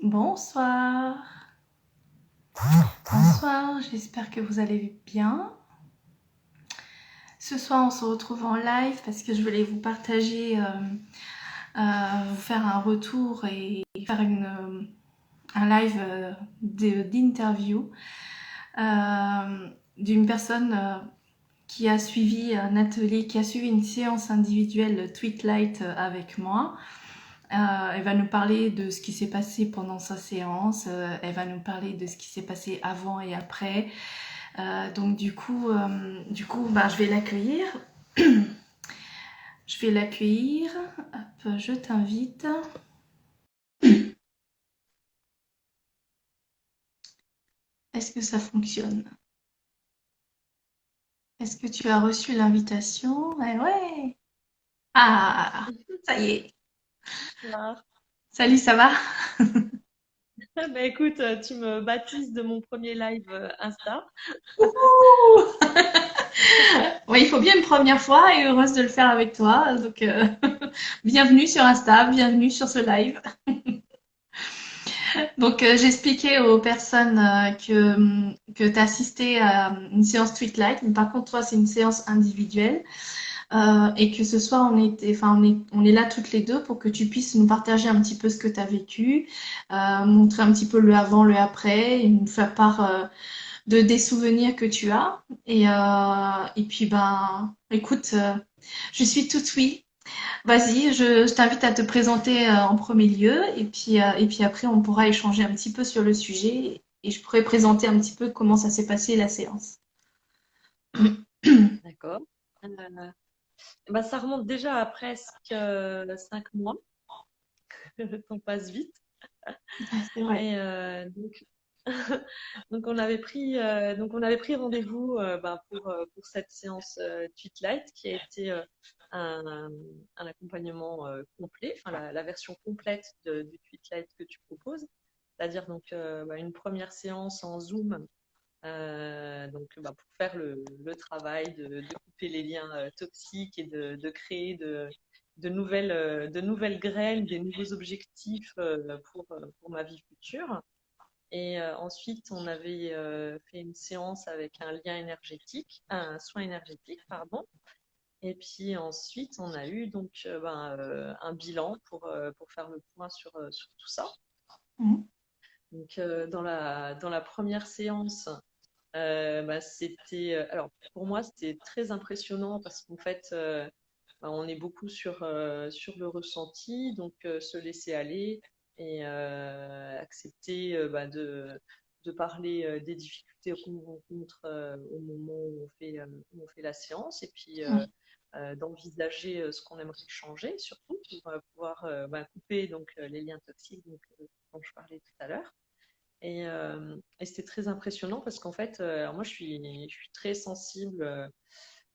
Bonsoir. Bonsoir, j'espère que vous allez bien. Ce soir, on se retrouve en live parce que je voulais vous partager, vous faire un retour et faire un live d'interview d'une personne qui a suivi un atelier, qui a suivi une séance individuelle Tweetlight avec moi. Elle va nous parler de ce qui s'est passé pendant sa séance, elle va nous parler de ce qui s'est passé avant et après. Donc bah, je vais l'accueillir. Je vais l'accueillir. Hop, je t'invite. Est-ce que ça fonctionne? Est-ce que tu as reçu l'invitation? Ouais, ouais. Ah, ça y est. Bonsoir. Salut, ça va? Bah écoute, tu me baptises de mon premier live Insta. Ouh. Ouais, il faut bien une première fois et heureuse de le faire avec toi. Donc, bienvenue sur Insta, bienvenue sur ce live. Donc, j'expliquais aux personnes que tu as assisté à une séance Tweetlight, mais par contre, toi, c'est une séance individuelle. Et que ce soir, on est là toutes les deux pour que tu puisses nous partager un petit peu ce que tu as vécu, montrer un petit peu le avant, le après, et nous faire part des souvenirs que tu as. Et puis, ben, écoute, je suis toute oui. Vas-y, je t'invite à te présenter en premier lieu et puis après on pourra échanger un petit peu sur le sujet et je pourrais présenter un petit peu comment ça s'est passé la séance. D'accord. Euh, Bah, ça remonte déjà à presque 5 mois. Le temps passe vite. C'est vrai. Et donc on avait pris rendez-vous pour cette séance Tweetlight qui a été un, un accompagnement complet, enfin la version complète du Tweetlight que tu proposes. C'est-à-dire une première séance en Zoom. Pour faire le travail de couper les liens toxiques et de créer de nouvelles graines, des nouveaux objectifs pour ma vie future. Et ensuite, on avait fait une séance avec un lien énergétique, un soin énergétique, pardon. Et puis ensuite, on a eu un bilan pour faire le point sur tout ça. Mhm. Dans la première séance, alors pour moi c'était très impressionnant parce qu'en fait on est beaucoup sur le ressenti, donc se laisser aller et accepter de parler des difficultés qu'on rencontre au moment où on fait la séance et puis d'envisager ce qu'on aimerait changer surtout pour pouvoir couper les liens toxiques dont je parlais tout à l'heure. Et c'était très impressionnant parce qu'en fait, alors moi je suis très sensible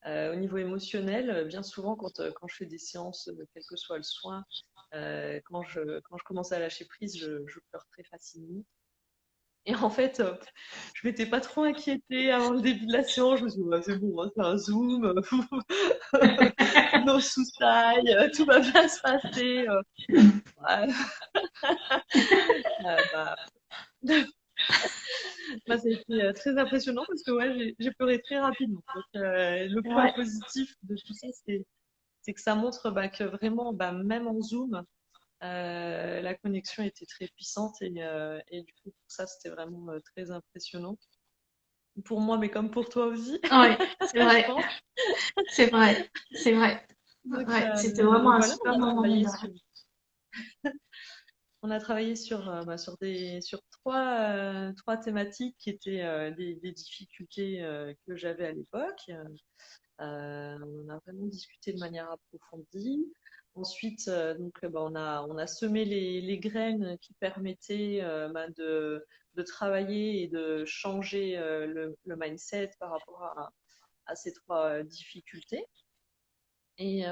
au niveau émotionnel. Bien souvent, quand je fais des séances, quel que soit le soin, quand je commence à lâcher prise, je pleure très facilement. Et en fait, je m'étais pas trop inquiétée avant le début de la séance. Je me suis dit, ouais, c'est bon, hein, c'est un zoom, no sous-taille, tout va bien se passer. Ouais. Euh, bah, Bah, ça a été très impressionnant parce que ouais, j'ai pleuré très rapidement. Donc, le point Ouais. positif de tout ça, c'est que ça montre que vraiment, même en Zoom, la connexion était très puissante et du coup, pour ça, c'était vraiment très impressionnant. Pour moi, mais comme pour toi aussi, Ouais, c'est je vrai. pense. C'est vrai. C'est vrai. Ouais, c'était vraiment Donc un voilà, super moment, mine de rien. on a travaillé sur trois thématiques qui étaient des difficultés que j'avais à l'époque. On a vraiment discuté de manière approfondie. Ensuite, on a semé les graines qui permettaient de travailler et de changer le mindset par rapport à ces trois difficultés. Et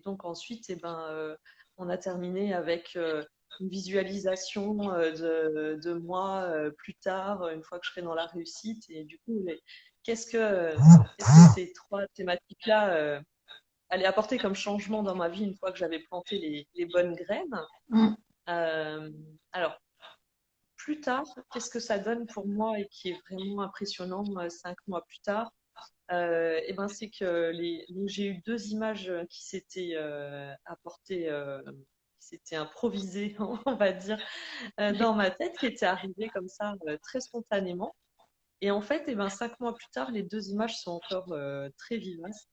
donc ensuite, on a terminé avec une visualisation de moi plus tard, une fois que je serai dans la réussite. Et du coup, qu'est-ce que ces trois thématiques-là allaient apporter comme changement dans ma vie une fois que j'avais planté les bonnes graines? Mm. Euh, alors, plus tard, qu'est-ce que ça donne pour moi et qui est vraiment impressionnant 5 mois plus tard? Eh ben, c'est que donc, j'ai eu deux images qui s'étaient apportées, qui s'étaient improvisées, on va dire, dans ma tête, qui étaient arrivées comme ça très spontanément. Et en fait, eh ben, 5 mois plus tard, les deux images sont encore très vivaces.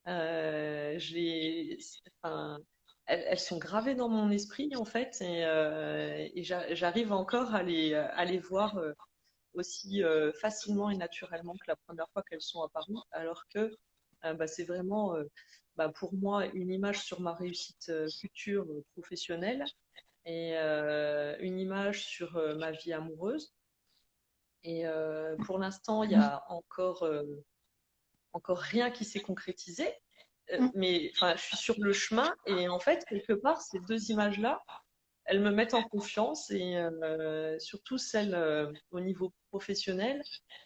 Je les, enfin, elles sont gravées dans mon esprit en fait, et j'arrive encore à les voir aussi facilement et naturellement que la première fois qu'elles sont apparues, alors que bah, c'est vraiment bah, pour moi une image sur ma réussite future professionnelle et une image sur ma vie amoureuse. Et pour l'instant, il y a encore rien qui s'est concrétisé. Mais enfin, je suis sur le chemin et en fait, quelque part, ces deux images-là, elles me mettent en confiance et surtout celle au niveau professionnel,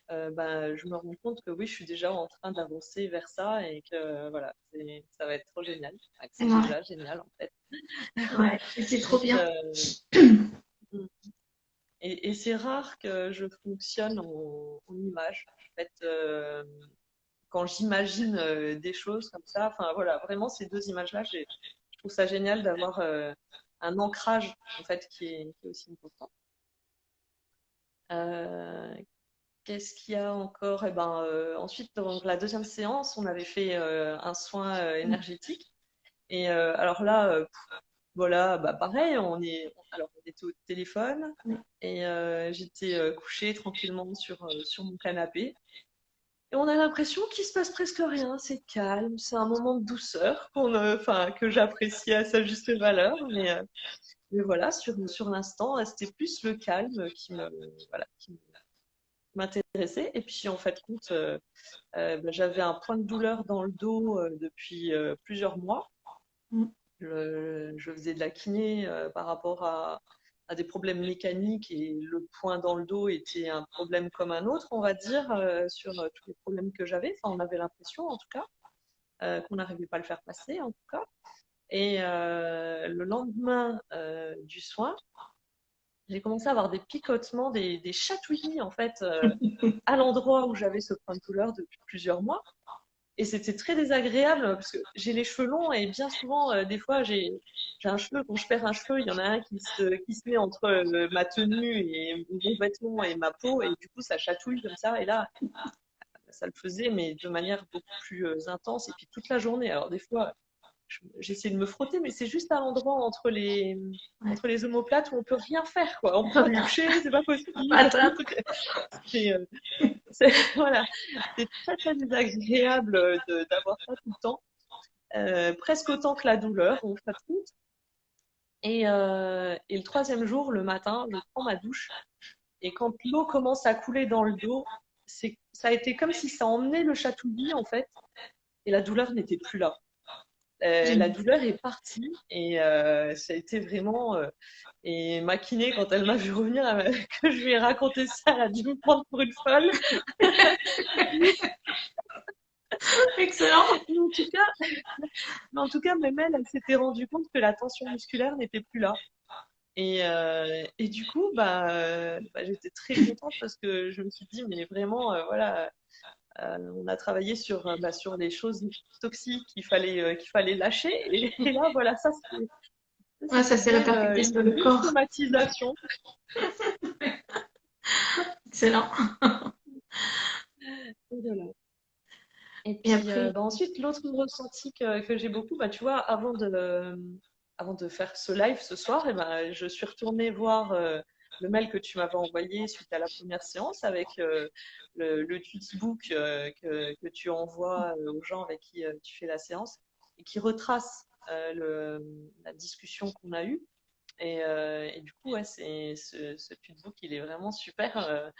ben, je me rends compte que oui, je suis déjà en train d'avancer vers ça et que voilà, ça va être trop génial. Enfin, que c'est Ouais, déjà génial en fait. ouais, c'est trop Donc, bien. et c'est rare que je fonctionne en image. En fait, quand j'imagine des choses comme ça, enfin voilà, vraiment ces deux images-là, je trouve ça génial d'avoir un ancrage en fait qui est aussi important. Euh, Qu'est-ce qu'il y a encore? Eh ben, ensuite, dans la deuxième séance, on avait fait un soin énergétique. Et alors là, voilà, bah pareil, alors on était au téléphone et j'étais couchée tranquillement sur mon canapé. Et on a l'impression qu'il se passe presque rien, c'est calme, c'est un moment de douceur enfin, que j'apprécie à sa juste valeur. Mais voilà, sur l'instant, c'était plus le calme voilà, qui m'intéressait. Et puis en fait, compte, ben, j'avais un point de douleur dans le dos depuis plusieurs mois. Je faisais de la kiné par rapport à des problèmes mécaniques et le point dans le dos était un problème comme un autre, on va dire, sur tous les problèmes que j'avais. Enfin, on avait l'impression, en tout cas, qu'on n'arrivait pas à le faire passer, en tout cas. Et le lendemain du soin, j'ai commencé à avoir des picotements, des chatouillis, en fait, à l'endroit où j'avais ce point de douleur depuis plusieurs mois. Et c'était très désagréable parce que j'ai les cheveux longs et bien souvent, des fois, j'ai un cheveu, quand je perds un cheveu, il y en a un qui se met entre ma tenue et mon vêtement et ma peau et du coup, ça chatouille comme ça. Et là, ça le faisait, mais de manière beaucoup plus intense et puis toute la journée. Alors, des fois, j'essaie de me frotter, mais c'est juste à l'endroit Ouais, entre les omoplates où on peut rien faire, quoi. On peut trop pas bien. toucher, c'est pas possible. Patate. C'est, voilà, c'est très très désagréable d'avoir ça tout le temps, presque autant que la douleur, on fait compte. Et le troisième jour, le matin, je prends ma douche et quand l'eau commence à couler dans le dos, ça a été comme si ça emmenait le chatouillis en fait, et la douleur n'était plus là. La Génial. douleur est partie et ça a été vraiment. Et ma kiné, quand elle m'a vu revenir, que je lui ai raconté ça, elle a dû me prendre pour une folle. Excellent. Mais en tout cas, même elle s'était rendue compte que la tension musculaire n'était plus là. Et du coup, bah, j'étais très contente parce que je me suis dit, mais vraiment, voilà, on a travaillé sur les choses toxiques qu'il fallait lâcher. Et là, voilà, Ouais, ça c'est s'est répercuté une sur le corps. détraumatisation. Excellent. Et voilà. Et Et puis après, bah, ensuite, l'autre ressenti que j'ai beaucoup, bah, tu vois, avant de faire ce live ce soir, et ben, je suis retournée voir le mail que tu m'avais envoyé suite à la première séance avec le tweetbook que tu envoies aux gens avec qui tu fais la séance et qui retrace la discussion qu'on a eue. Et du coup, ouais, ce tweetbook, il est vraiment super.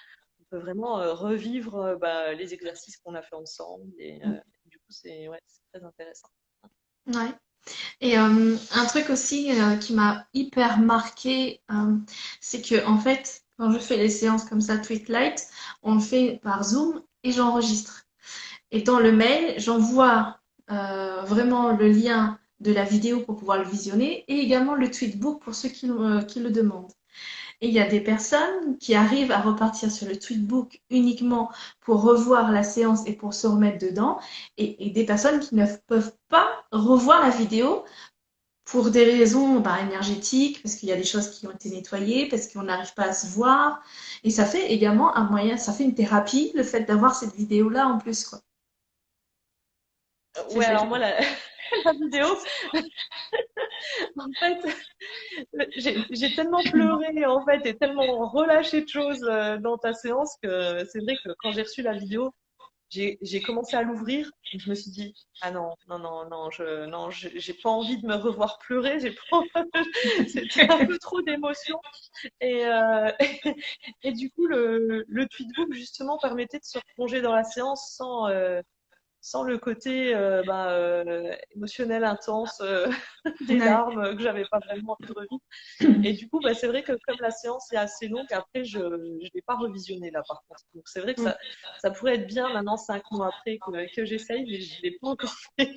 On peut vraiment revivre bah, les exercices qu'on a fait ensemble. Et du coup, c'est très intéressant. ouais. Et un truc aussi qui m'a hyper marqué, c'est que en fait, quand je fais les séances comme ça, Tweetlight, on le fait par Zoom et j'enregistre. Et dans le mail, j'envoie vraiment le lien de la vidéo pour pouvoir le visionner et également le tweetbook pour ceux qui le demandent. Et il y a des personnes qui arrivent à repartir sur le tweetbook uniquement pour revoir la séance et pour se remettre dedans, et des personnes qui ne peuvent pas revoir la vidéo pour des raisons énergétiques, parce qu'il y a des choses qui ont été nettoyées, parce qu'on n'arrive pas à se voir. Et ça fait également un moyen, ça fait une thérapie, le fait d'avoir cette vidéo-là en plus, quoi. C'est Ouais, alors génial. moi, la vidéo, en fait, j'ai tellement pleuré, en fait, et tellement relâché de choses dans ta séance que c'est vrai que quand j'ai reçu la vidéo, j'ai commencé à l'ouvrir et je me suis dit, ah non, non, non, non, j'ai pas envie de me revoir pleurer, j'ai pas, c'était un peu trop d'émotions. Et, et du coup, le tweetbook, justement, permettait de se replonger dans la séance sans le côté émotionnel intense, des Ouais. larmes que j'avais pas vraiment envie de revivre. Et du coup, c'est vrai que comme la séance est assez longue, après, je ne l'ai pas revisionné là par contre. Donc c'est vrai que ça pourrait être bien maintenant, 5 mois après, que j'essaye, mais je ne l'ai pas encore fait.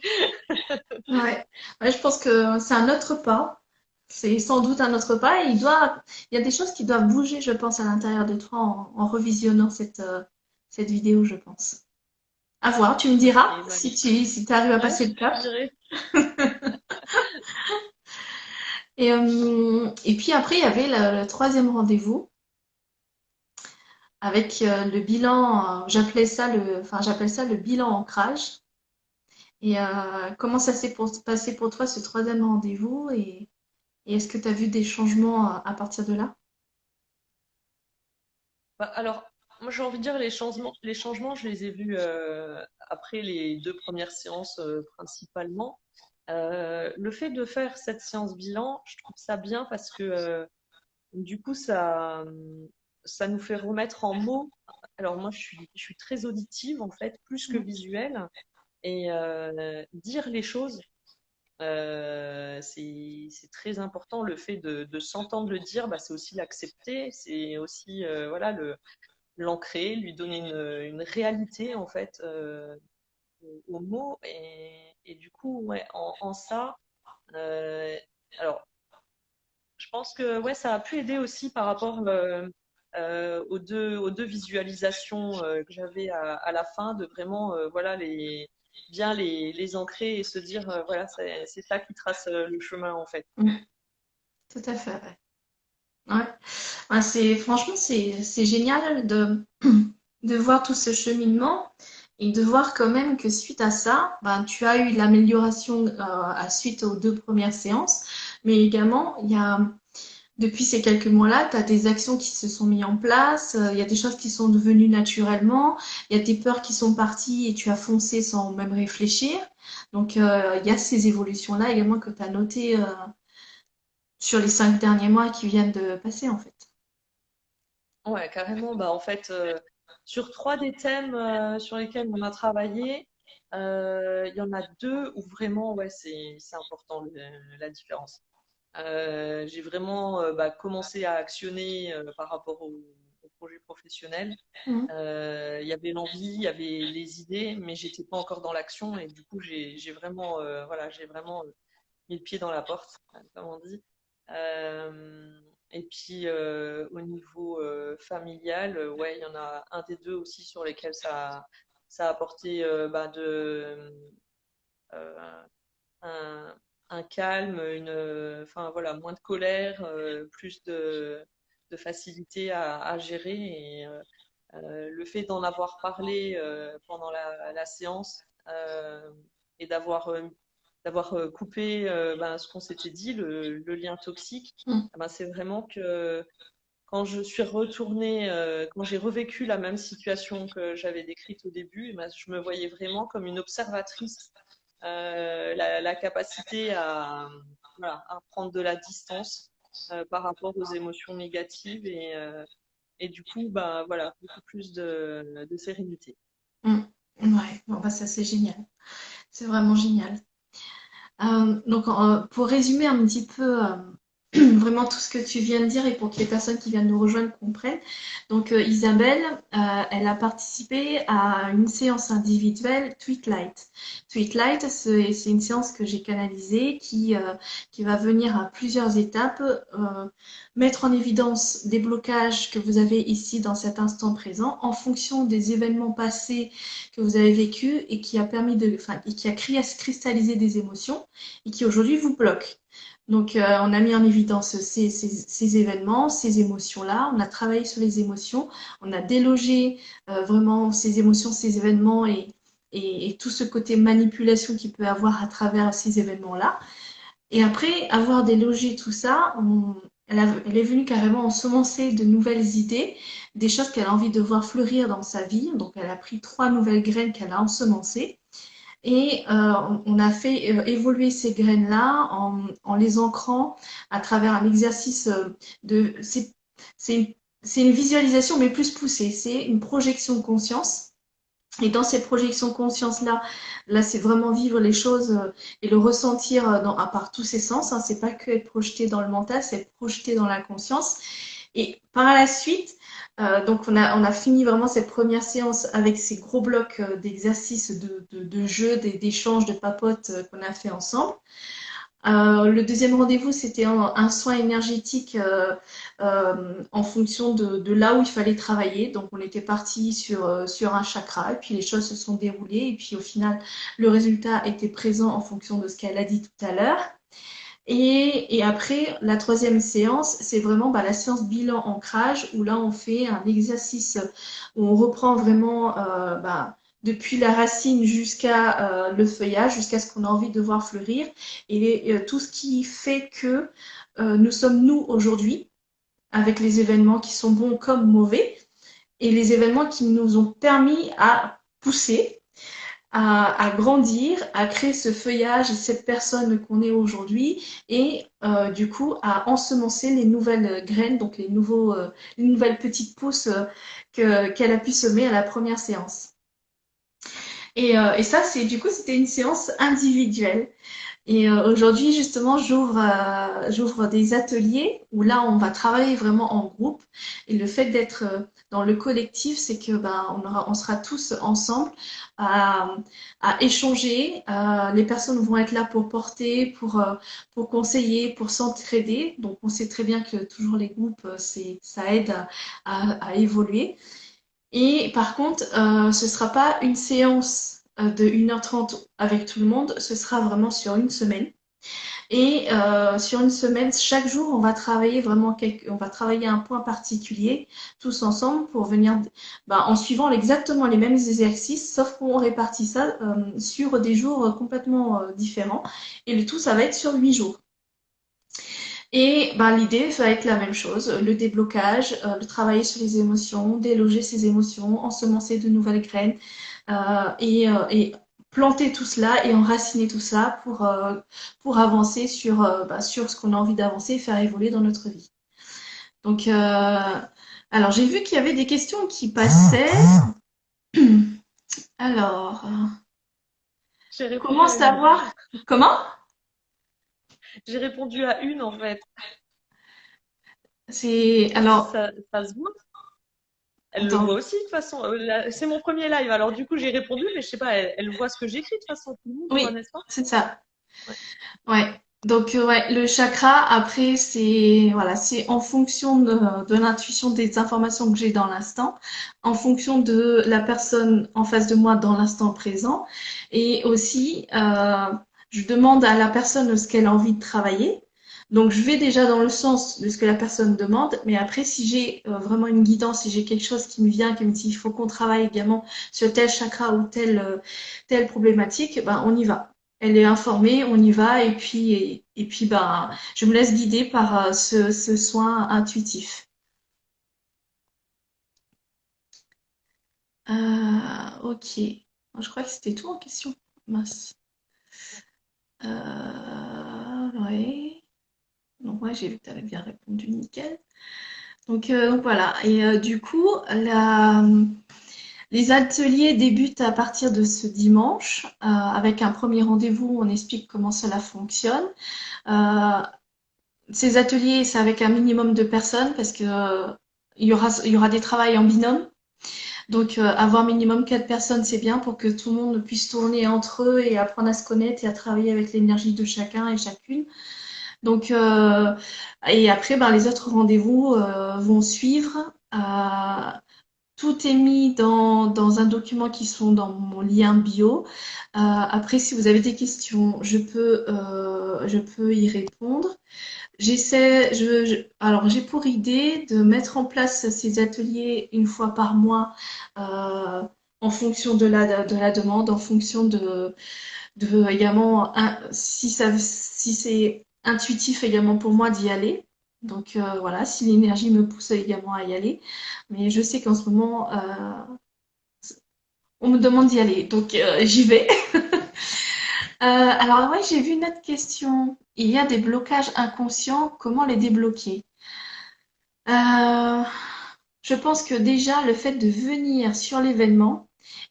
Ouais. Ouais, je pense que c'est un autre pas. C'est sans doute un autre pas. Et il y a des choses qui doivent bouger, je pense, à l'intérieur de toi en revisionnant cette vidéo, je pense. À voir, tu me Ok, diras si tu arrives à ouais, passer le je te cap. dirais. Et puis après, il y avait le troisième rendez-vous avec le bilan, j'appelle ça le bilan ancrage. Et comment ça s'est passé pour toi ce troisième rendez-vous et est-ce que tu as vu des changements à partir de là? Alors, moi j'ai envie de dire les changements, je les ai vus après les 2 premières séances principalement. Le fait de faire cette séance bilan, je trouve ça bien parce que du coup, ça nous fait remettre en mots. Alors moi, je suis très auditive en fait, plus que visuelle. Et dire les choses, c'est très important. Le fait de s'entendre le dire, c'est aussi l'accepter. C'est aussi voilà, l'ancrer, lui donner une réalité en fait aux mots. Et du coup, ouais, en ça, euh, alors je pense que ouais, ça a pu aider aussi par rapport aux deux visualisations que j'avais à la fin, de vraiment voilà, bien les ancrer et se dire voilà, c'est ça qui trace le chemin en fait. Mm, tout à fait, ouais. Ouais. Ouais, franchement, c'est génial de voir tout ce cheminement et de voir quand même que suite à ça, tu as eu l'amélioration à suite aux 2 premières séances, mais également, depuis ces quelques mois-là, tu as des actions qui se sont mises en place, il y a des choses qui sont devenues naturellement, il y a tes peurs qui sont parties et tu as foncé sans même réfléchir. Donc, il y a ces évolutions-là également que tu as notées sur les 5 derniers mois qui viennent de passer, en fait. Ouais, carrément. En fait, sur 3 des thèmes sur lesquels on a travaillé, il y en a 2 où vraiment ouais, c'est important la différence. J'ai vraiment commencé à actionner par rapport au projet professionnel. Mhm. Il y avait l'envie, il y avait les idées, mais j'étais pas encore dans l'action et du coup j'ai vraiment voilà, j'ai vraiment mis le pied dans la porte, comme on dit. Et puis au niveau familial, ouais, il y en a un des 2 aussi sur lesquels ça a apporté euh, un, un calme, enfin voilà, moins de colère, plus de facilité à gérer. Et le fait d'en avoir parlé pendant la séance et d'avoir coupé ce qu'on s'était dit, le lien toxique, Mhm. c'est vraiment que quand je suis retournée, quand j'ai revécu la même situation que j'avais décrite au début, je me voyais vraiment comme une observatrice, la capacité voilà, à prendre de la distance par rapport aux émotions négatives et du coup, voilà, beaucoup plus de sérénité. Mhm. Ouais, bon, ça c'est génial. C'est vraiment génial. Donc, pour résumer un petit peu vraiment tout ce que tu viens de dire et pour que les personnes qui viennent nous rejoindre comprennent. Donc, Isabelle, elle a participé à une séance individuelle Tweetlight. Tweetlight, c'est une séance que j'ai canalisée qui va venir à plusieurs étapes, mettre en évidence des blocages que vous avez ici dans cet instant présent en fonction des événements passés que vous avez vécus et qui a permis et qui a cristallisé des émotions et qui aujourd'hui vous bloquent. Donc, on a mis en évidence ces événements, ces émotions-là. On a travaillé sur les émotions. On a délogé vraiment ces émotions, ces événements et tout ce côté manipulation qu'il peut avoir à travers ces événements-là. Et après avoir délogé tout ça, elle est venue carrément ensemencer de nouvelles idées, des choses qu'elle a envie de voir fleurir dans sa vie. Donc, elle a pris 3 nouvelles graines qu'elle a ensemencées. Et on a fait évoluer ces graines-là en les ancrant à travers un exercice de... C'est une visualisation, mais plus poussée. C'est une projection de conscience. Et dans cette projection de conscience-là, là, c'est vraiment vivre les choses et le ressentir à part tous ses sens. Hein. C'est pas que être projeté dans le mental, c'est être projeté dans la conscience. Et par la suite, donc on a fini vraiment cette première séance avec ces gros blocs d'exercices, de jeux, d'échanges, de papotes qu'on a fait ensemble. Le deuxième rendez-vous, c'était un soin énergétique en fonction de là où il fallait travailler. Donc, on était parti sur un chakra et puis les choses se sont déroulées. Et puis, au final, le résultat était présent en fonction de ce qu'elle a dit tout à l'heure. Et après, la troisième séance, c'est vraiment la séance bilan ancrage où là, on fait un exercice où on reprend vraiment depuis la racine jusqu'à le feuillage, jusqu'à ce qu'on a envie de voir fleurir et tout ce qui fait que nous sommes nous aujourd'hui avec les événements qui sont bons comme mauvais et les événements qui nous ont permis à pousser à grandir, à créer ce feuillage et cette personne qu'on est aujourd'hui et du coup à ensemencer les nouvelles graines, donc les nouvelles petites pousses qu'elle a pu semer à la première séance. Et ça, du coup, c'était une séance individuelle. Et aujourd'hui, justement, j'ouvre des ateliers où là, on va travailler vraiment en groupe. Et le fait d'être dans le collectif, c'est que on sera tous ensemble à, à échanger. Les personnes vont être là pour porter, pour conseiller, pour s'entraider. Donc, on sait très bien que toujours les groupes, ça aide à évoluer. Et par contre, ce ne sera pas une séance de 1h30 avec tout le monde, ce sera vraiment sur une semaine. Et sur une semaine, chaque jour, on va travailler on va travailler un point particulier tous ensemble pour venir, en suivant exactement les mêmes exercices, sauf qu'on répartit ça sur des jours complètement différents. Et le tout, ça va être sur 8 jours. Et l'idée va être la même chose, le déblocage, le travail sur les émotions, déloger ses émotions, ensemencer de nouvelles graines et planter tout cela et enraciner tout ça pour avancer sur ce qu'on a envie d'avancer et faire évoluer dans notre vie. Donc, alors j'ai vu qu'il y avait des questions qui passaient. Alors, J'ai répondu comment à une. savoir? Comment? J'ai répondu à une en fait. Alors, Ça se voit. Elle le attends, voit aussi de toute façon. C'est mon premier live, alors du coup j'ai répondu, mais je sais pas, elle voit ce que j'écris de toute façon. Tout le monde voit, oui, n'est-ce pas? c'est ça. Ouais. Ouais. Donc ouais, le chakra, après, c'est en fonction de l'intuition des informations que j'ai dans l'instant, en fonction de la personne en face de moi dans l'instant présent, et aussi je demande à la personne ce qu'elle a envie de travailler. Donc je vais déjà dans le sens de ce que la personne demande, mais après si j'ai vraiment une guidance, si j'ai quelque chose qui me vient, qui me dit il faut qu'on travaille également sur tel chakra ou telle problématique, on y va. Elle est informée, on y va, et puis je me laisse guider par ce soin intuitif. Ok. Je crois que c'était tout en question. Mince. Ouais. Donc ouais, j'ai vu que tu avais bien répondu, nickel. Donc voilà. Et du coup, les ateliers débutent à partir de ce dimanche avec un premier rendez-vous. On explique comment cela fonctionne. Euh, ces ateliers, c'est avec un minimum de personnes parce que il y aura des travails en binôme. Donc, avoir minimum 4 personnes, c'est bien pour que tout le monde puisse tourner entre eux et apprendre à se connaître et à travailler avec l'énergie de chacun et chacune. Donc, et après, ben, les autres rendez-vous vont suivre. Tout est mis dans un document qui sont dans mon lien bio. Après, si vous avez des questions, je peux y répondre. Alors, j'ai pour idée de mettre en place ces ateliers une fois par mois en fonction de la demande, en fonction de également si c'est intuitif également pour moi d'y aller. Donc voilà, si l'énergie me pousse également à y aller. Mais je sais qu'en ce moment, on me demande d'y aller, donc j'y vais. Alors ouais, j'ai vu une autre question. Il y a des blocages inconscients, comment les débloquer? Euh, je pense que déjà, le fait de venir sur l'événement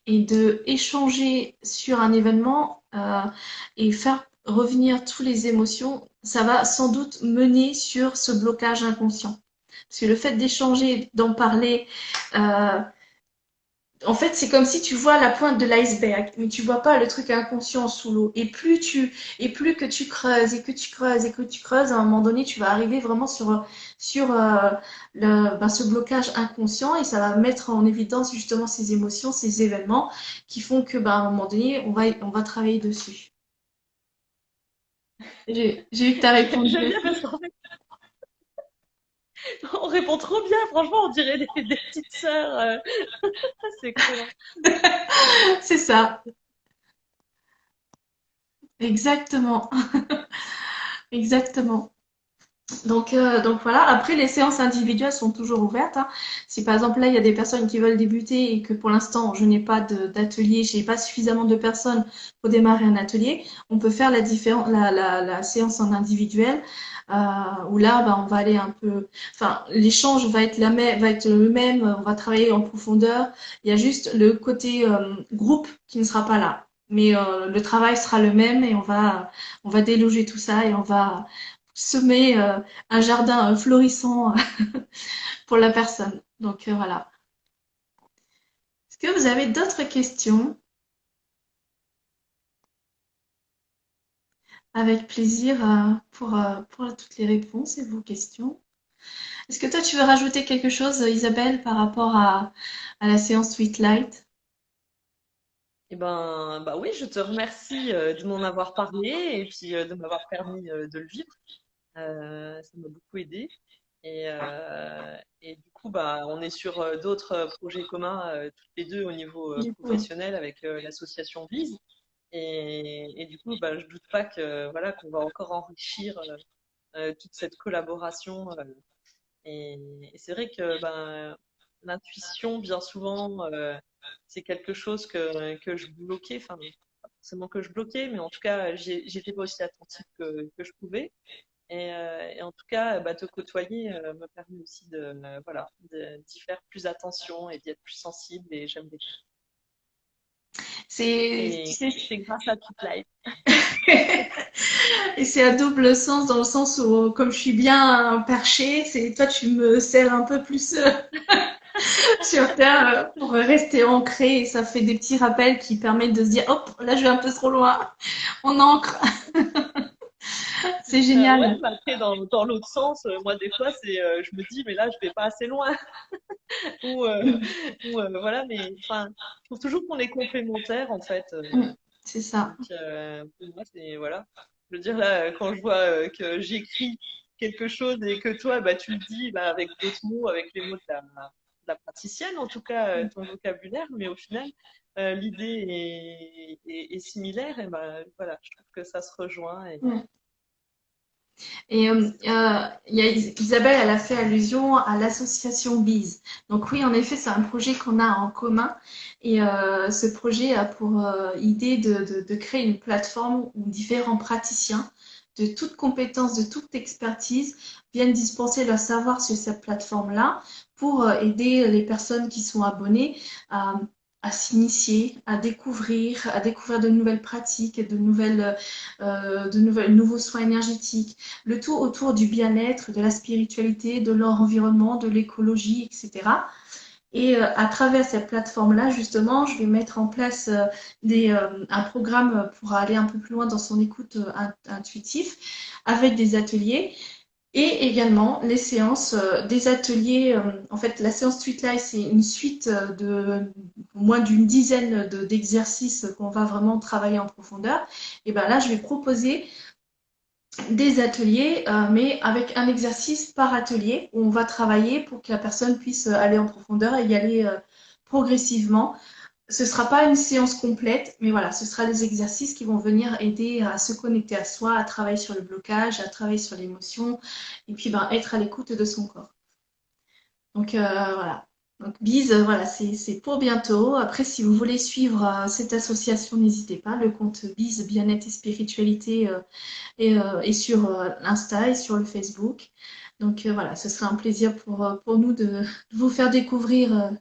et de échanger sur un événement et faire revenir toutes les émotions, ça va sans doute mener sur ce blocage inconscient. Parce que le fait d'échanger, d'en parler, euh, en fait, c'est comme si tu vois la pointe de l'iceberg, mais tu vois pas le truc inconscient sous l'eau. Et plus que tu creuses et que tu creuses et que tu creuses, à un moment donné, tu vas arriver vraiment sur ce blocage inconscient et ça va mettre en évidence justement ces émotions, ces événements qui font que, à un moment donné, on va travailler dessus. J'ai vu que tu as répondu. J'aime bien parce qu'en fait, on répond trop bien. Franchement, on dirait des petites sœurs. C'est excellent. C'est ça, exactement, exactement. Donc voilà, après les séances individuelles sont toujours ouvertes, hein. Si par exemple là il y a des personnes qui veulent débuter et que pour l'instant je n'ai pas d'atelier, je n'ai pas suffisamment de personnes pour démarrer un atelier, on peut faire la séance en individuel où là on va aller un peu, enfin l'échange va être le même, on va travailler en profondeur. Il y a juste le côté groupe qui ne sera pas là, mais le travail sera le même et on va déloger tout ça et on va semer un jardin florissant pour la personne. Donc voilà. Est-ce que vous avez d'autres questions? Avec plaisir pour toutes les réponses et vos questions. Est-ce que toi, tu veux rajouter quelque chose, Isabelle, par rapport à la séance Sweet Light? Eh ben, bah oui, je te remercie de m'en avoir parlé et puis de m'avoir permis de le vivre. Ça m'a beaucoup aidé. Et du coup, bah, on est sur d'autres projets communs, toutes les deux au niveau Du coup, oui. professionnel avec l'association Bise. Et du coup, bah, je doute pas que voilà qu'on va encore enrichir toute cette collaboration. Et, et c'est vrai que ben, l'intuition, bien souvent, c'est quelque chose que je bloquais, enfin, pas forcément que je bloquais, mais en tout cas, j'étais pas aussi attentive que je pouvais. Et en tout cas, bah, te côtoyer me permet aussi voilà, d'y faire plus attention et d'y être plus sensible, et j'aime bien. Tu Et sais, c'est grâce à toute live. et c'est à double sens dans le sens où, comme je suis bien perchée, c'est toi, tu me serres un peu plus sur terre pour rester ancré et ça fait des petits rappels qui permettent de se dire hop, là je vais un peu trop loin, on ancre, c'est Ouais, génial. mais après, dans l'autre sens, moi, des fois, je me dis, mais là, je vais pas assez loin. Ou, voilà, mais enfin, je trouve toujours qu'on est complémentaires, en fait. Mm, c'est ça. Donc, pour moi, c'est, voilà. Je veux dire, là, quand je vois que j'écris quelque chose et que toi, bah, tu le dis bah, avec d'autres mots, avec les mots de la praticienne, en tout cas, ton vocabulaire, mais au final, l'idée est similaire, et ben voilà, je trouve que ça se rejoint. Et Mm. Et il y a Isabelle, elle a fait allusion à l'association Bise. Donc oui, en effet, c'est un projet qu'on a en commun. Et ce projet a pour idée de créer une plateforme où différents praticiens de toutes compétences, de toute expertise viennent dispenser leur savoir sur cette plateforme-là pour aider les personnes qui sont abonnées à s'initier, à découvrir de nouvelles pratiques, nouveaux soins énergétiques, le tout autour du bien-être, de la spiritualité, de leur environnement, de l'écologie, etc. Et à travers cette plateforme-là, justement, je vais mettre en place un programme pour aller un peu plus loin dans son écoute intuitif avec des ateliers et également les séances, des ateliers. En fait, la séance Tweetlife, c'est une suite de moins d'une dizaine d'exercices qu'on va vraiment travailler en profondeur. Et ben là, je vais proposer des ateliers, mais avec un exercice par atelier où on va travailler pour que la personne puisse aller en profondeur et y aller progressivement. Ce ne sera pas une séance complète, mais voilà, ce sera des exercices qui vont venir aider à se connecter à soi, à travailler sur le blocage, à travailler sur l'émotion, et puis ben, être à l'écoute de son corps. Donc voilà. Donc Bise, voilà, c'est pour bientôt. Après, si vous voulez suivre cette association, n'hésitez pas. Le compte Bise Bien-être et Spiritualité est sur l'Insta et sur le Facebook. Donc voilà, ce sera un plaisir pour nous de vous faire découvrir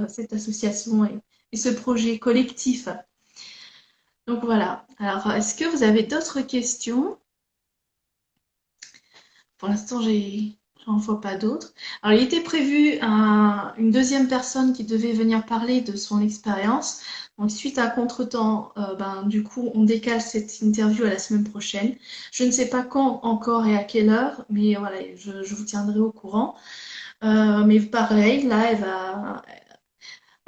cette association et ce projet collectif. Donc voilà. Alors, est-ce que vous avez d'autres questions? Pour l'instant, j'en vois pas d'autres. Alors, il était prévu une deuxième personne qui devait venir parler de son expérience. Donc, suite à un contretemps, ben, du coup, on décale cette interview à la semaine prochaine. Je ne sais pas quand encore et à quelle heure, mais voilà, je vous tiendrai au courant. Mais pareil, là, elle va,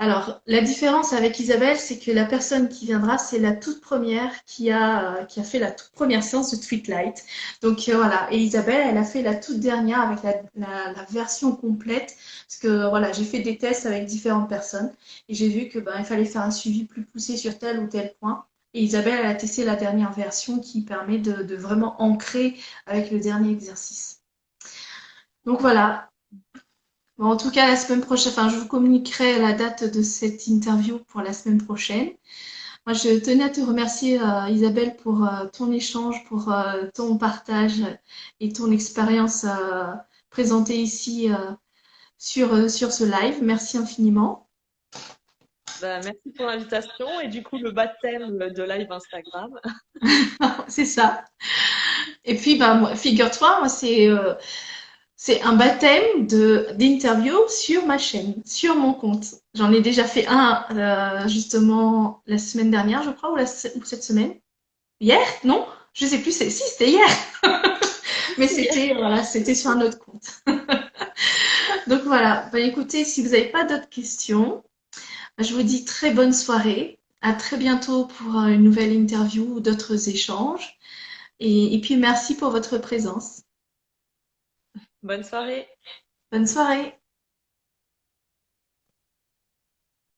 alors, la différence avec Isabelle, c'est que la personne qui viendra, c'est la toute première qui a fait la toute première séance de Tweetlight. Donc voilà, et Isabelle, elle a fait la toute dernière avec la version complète, parce que voilà, j'ai fait des tests avec différentes personnes, et j'ai vu que ben, il fallait faire un suivi plus poussé sur tel ou tel point. Et Isabelle, elle a testé la dernière version qui permet de vraiment ancrer avec le dernier exercice. Donc voilà, bon, en tout cas, la semaine prochaine, enfin, je vous communiquerai la date de cette interview pour la semaine prochaine. Moi, je tenais à te remercier, Isabelle, pour ton échange, pour ton partage et ton expérience présentée ici sur ce live. Merci infiniment. Bah, merci pour l'invitation et du coup le baptême de live Instagram. C'est ça. Et puis, bah, figure-toi, moi, c'est un baptême d'interview sur ma chaîne, sur mon compte. J'en ai déjà fait un justement la semaine dernière, je crois, ou cette semaine. Hier? Non? Je sais plus. Si, c'était hier. Mais Si. c'était sur un autre compte. Donc voilà. Bah, écoutez, si vous n'avez pas d'autres questions, je vous dis très bonne soirée. À très bientôt pour une nouvelle interview ou d'autres échanges. Et puis merci pour votre présence. Bonne soirée. Bonne soirée.